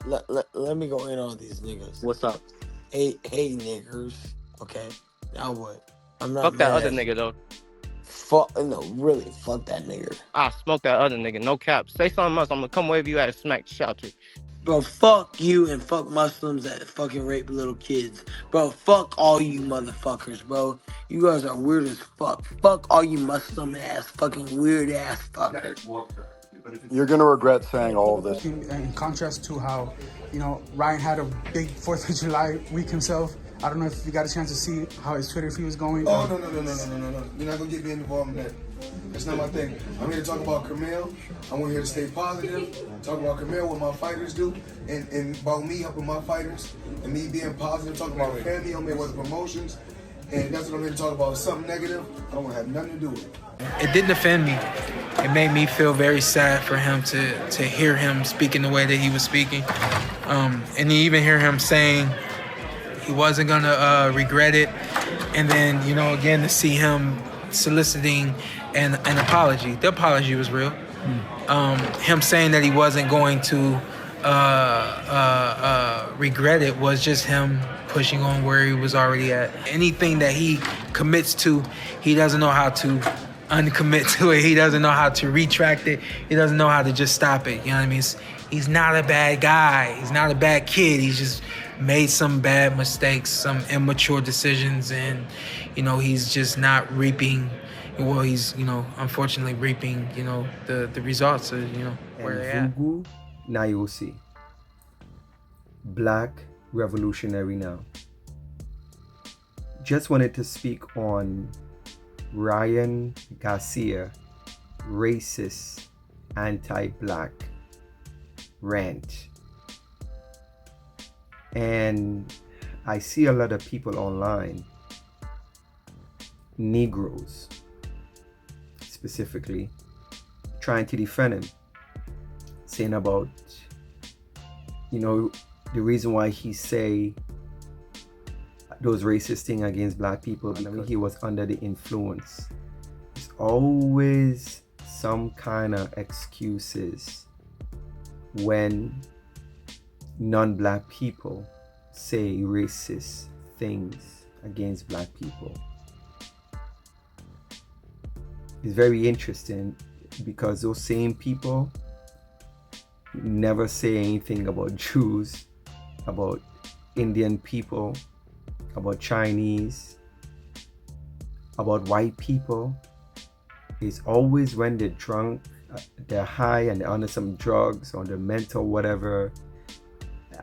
let me go in on these niggas. What's up? Hey niggers. Okay. Now what? I'm not Fuck that mad other at you. nigga though. Fuck no, really. Fuck that nigger. I smoke that other nigga. No cap. Say something else. I'm gonna come wave you at smack shout you. Bro, fuck you and fuck Muslims that fucking rape little kids. Bro, fuck all you motherfuckers, bro. You guys are weird as fuck. Fuck all you Muslim ass, fucking weird ass fuckers. You're going to regret saying all of this. In contrast to how, Ryan had a big 4th of July week himself. I don't know if you got a chance to see how his Twitter feed was going. Oh, no. You're not going to get me involved in that. That's not my thing. I'm here to talk about Camille. I'm here to stay positive, talk about Camille, what my fighters do, and about me helping my fighters, and me being positive, talking about family, on Mayweather Promotions, and that's what I'm here to talk about. Something negative, I don't want to have nothing to do with it. It didn't offend me. It made me feel very sad for him to hear him speaking the way that he was speaking. And even hear him saying he wasn't going to regret it. And then, again, to see him soliciting an apology. The apology was real. Him saying that he wasn't going to regret it was just him pushing on where he was already at. Anything that he commits to, he doesn't know how to uncommit to it. He doesn't know how to retract it. He doesn't know how to just stop it. You know what I mean? He's not a bad guy. He's not a bad kid. He's just made some bad mistakes, some immature decisions, and, he's just not reaping. Well, he's, unfortunately reaping, the results of, where they're at. Vugu Nayosi, Black Revolutionary Now. Just wanted to speak on Ryan Garcia, racist, anti-black rant. And I see a lot of people online, Negroes specifically, trying to defend him, saying about, the reason why he say those racist things against black people, because he was under the influence. There's always some kind of excuses when non-black people say racist things against black people. It's very interesting because those same people never say anything about Jews, about Indian people, about Chinese, about white people. It's always when they're drunk, they're high and they're under some drugs or they're mental whatever,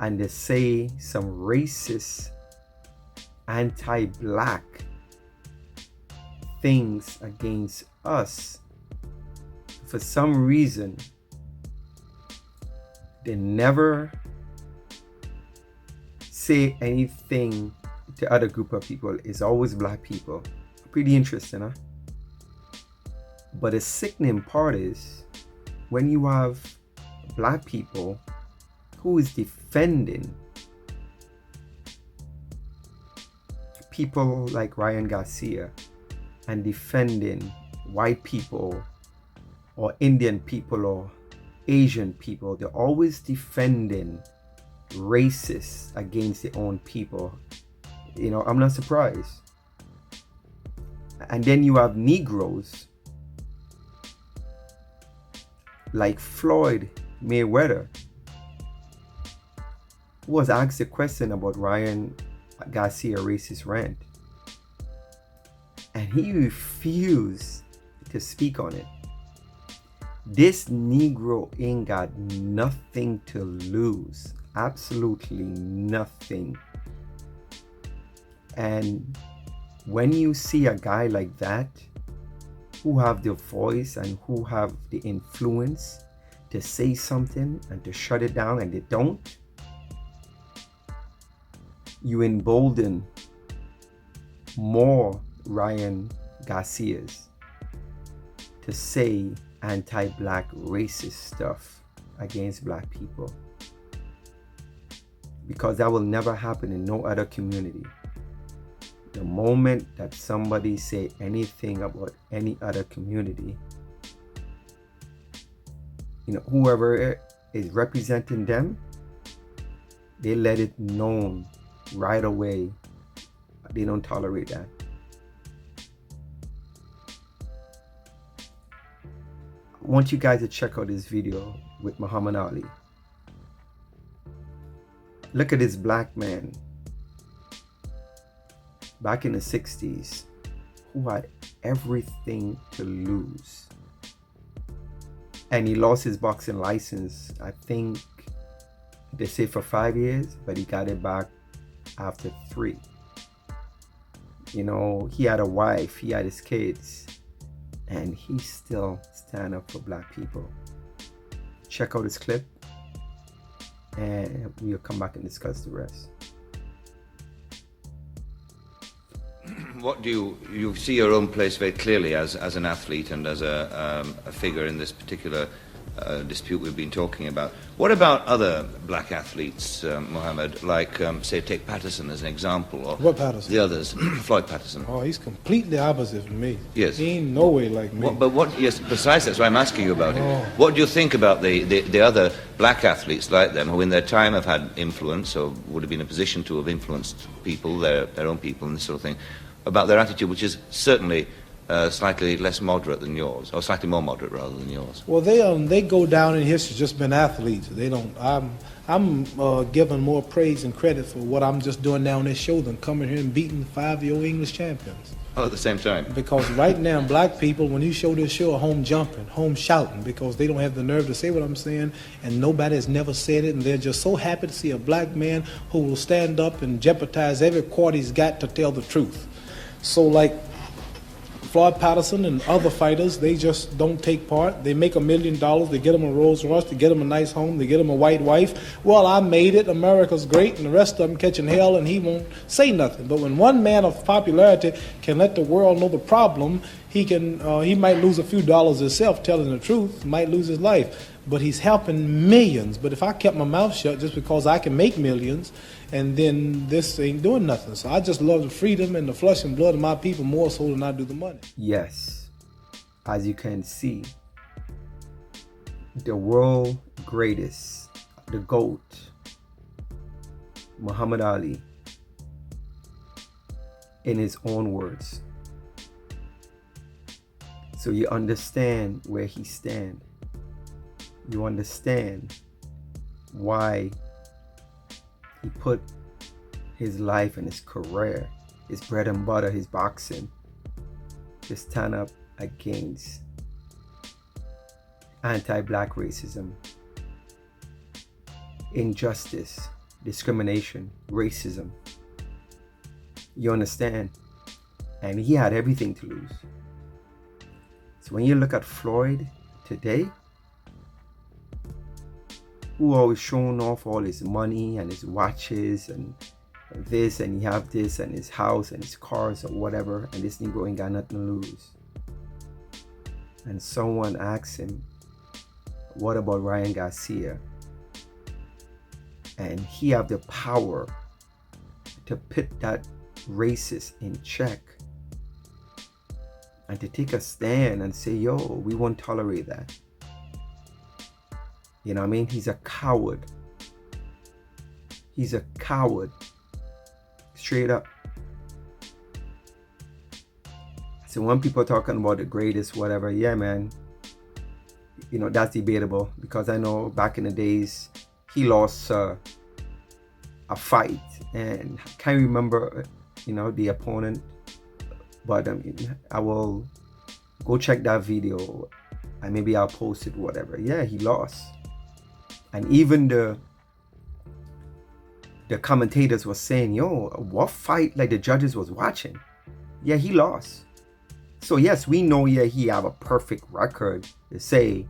and they say some racist, anti-black things against us. For some reason, they never say anything to other group of people. It's always black people. Pretty interesting, huh? But the sickening part is when you have black people who is defending people like Ryan Garcia and defending white people or Indian people or Asian people. They're always defending racists against their own people. I'm not surprised. And then you have Negroes like Floyd Mayweather, who was asked a question about Ryan Garcia racist rant, and he refused to speak on it. This Negro ain't got nothing to lose, absolutely nothing. And when you see a guy like that, who have the voice and who have the influence to say something and to shut it down, and they don't, you embolden more Ryan Garcias to say anti-black racist stuff against black people, because that will never happen in no other community. The moment that somebody say anything about any other community, whoever is representing them They let it known right away. They don't tolerate that. I want you guys to check out this video with Muhammad Ali. Look at this black man back in the 60s who had everything to lose. And he lost his boxing license, I think they say for 5 years, but he got it back after 3. You know, he had a wife, he had his kids, and he still stand up for black people. Check out this clip, and we'll come back and discuss the rest. What do you see your own place very clearly as an athlete and as a figure in this particular dispute we've been talking about? What about other black athletes, Mohammed, like, say, take Patterson as an example? Or what Patterson? The others, Floyd Patterson. Oh, he's completely opposite from me. Yes. He ain't no way like me. Yes, precisely, that's why I'm asking you about it. What do you think about the other black athletes like them who in their time have had influence or would have been in a position to have influenced people, their own people and this sort of thing, about their attitude, which is certainly slightly less moderate than yours, or slightly more moderate rather than yours? Well, they go down in history just been athletes. They don't. I'm giving more praise and credit for what I'm just doing now on this show than coming here and beating 5-year-old English champions. Oh, at the same time. Because right now, black people, when you show this show, are home jumping, home shouting, because they don't have the nerve to say what I'm saying, and nobody has never said it, and they're just so happy to see a black man who will stand up and jeopardize every quarter he's got to tell the truth. So, like Floyd Patterson and other fighters, they just don't take part. They make $1 million, they get them a Rolls Royce, they get them a nice home, they get them a white wife. Well, I made it, America's great, and the rest of them catching hell, and he won't say nothing. But when one man of popularity can let the world know the problem, he might lose a few dollars himself telling the truth, might lose his life. But he's helping millions. But if I kept my mouth shut just because I can make millions, and then this ain't doing nothing. So I just love the freedom and the flesh and blood of my people more so than I do the money. Yes, as you can see, the world greatest, the GOAT, Muhammad Ali, in his own words. So you understand where he stands. You understand why he put his life and his career, his bread and butter, his boxing, to stand up against anti-black racism, injustice, discrimination, racism. You understand? And he had everything to lose. So when you look at Floyd today, who always showing off all his money and his watches and this, and he have this and his house and his cars or whatever, and this Negro ain't got nothing to lose. And someone asks him, what about Ryan Garcia? And he have the power to put that racist in check and to take a stand and say, yo, we won't tolerate that. You know what I mean? He's a coward. He's a coward. Straight up. So when people are talking about the greatest, whatever, yeah, man, you know, that's debatable, because I know back in the days, he lost a fight, and I can't remember, you know, the opponent, but I will go check that video and maybe I'll post it, whatever. Yeah, he lost. And even the commentators were saying, yo, what fight, like the judges was watching. Yeah, he lost. So yes, we know, yeah, he have a perfect record to say,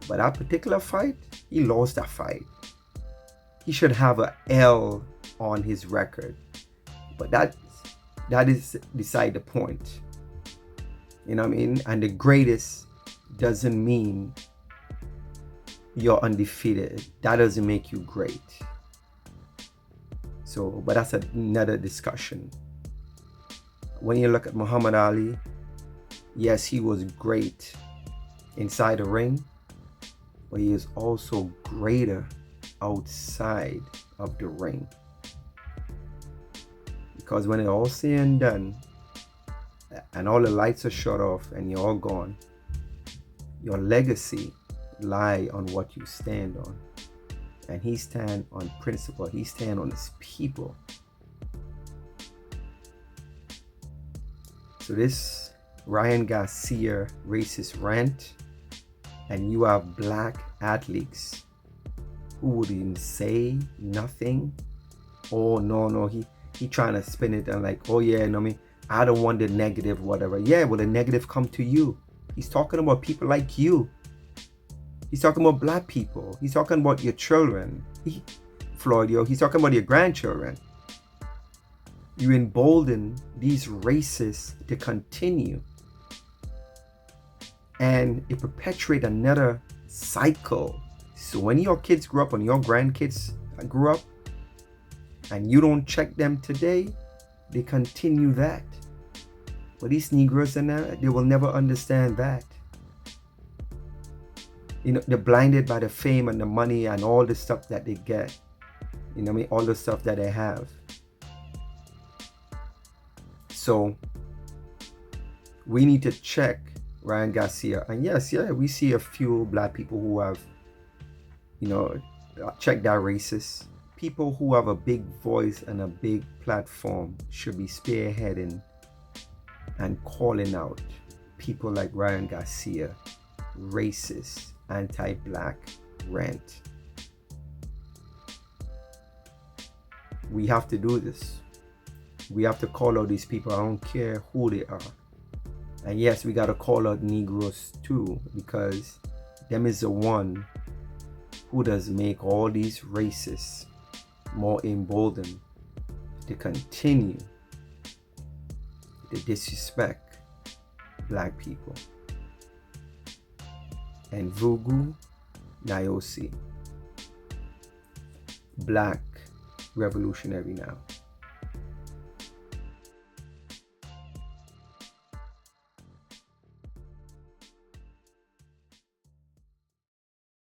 but that particular fight, he lost that fight. He should have a L on his record. But that is beside the point. You know what I mean? And the greatest doesn't mean you're undefeated. That doesn't make you great. So, but that's another discussion. When you look at Muhammad Ali, yes, he was great inside the ring, but he is also greater outside of the ring. Because when it all said and done, and all the lights are shut off and you're all gone, your legacy lie on what you stand on. And he stand on principle. He stand on his people. So this Ryan Garcia racist rant, and you have black athletes who would even say nothing. Oh no, he trying to spin it and like, oh yeah, no, I don't want the negative, whatever. Yeah, well, the negative come to you. He's talking about people like you. He's talking about black people. He's talking about your children. Floyd, he's talking about your grandchildren. You embolden these racists to continue. And it perpetuates another cycle. So when your kids grow up and your grandkids grew up, and you don't check them today, they continue that. But these Negroes and that, they will never understand that. They're blinded by the fame and the money and all the stuff that they get. All the stuff that they have. So we need to check Ryan Garcia. And yes, we see a few black people who have, checked that racist. People who have a big voice and a big platform should be spearheading and calling out people like Ryan Garcia, racist, anti-black, rant. We have to do this. We have to call out these people. I don't care who they are. And yes, we got to call out Negroes too, because them is the one who does make all these racists more emboldened to continue to disrespect black people. And Vugu Nayosi, black revolutionary now.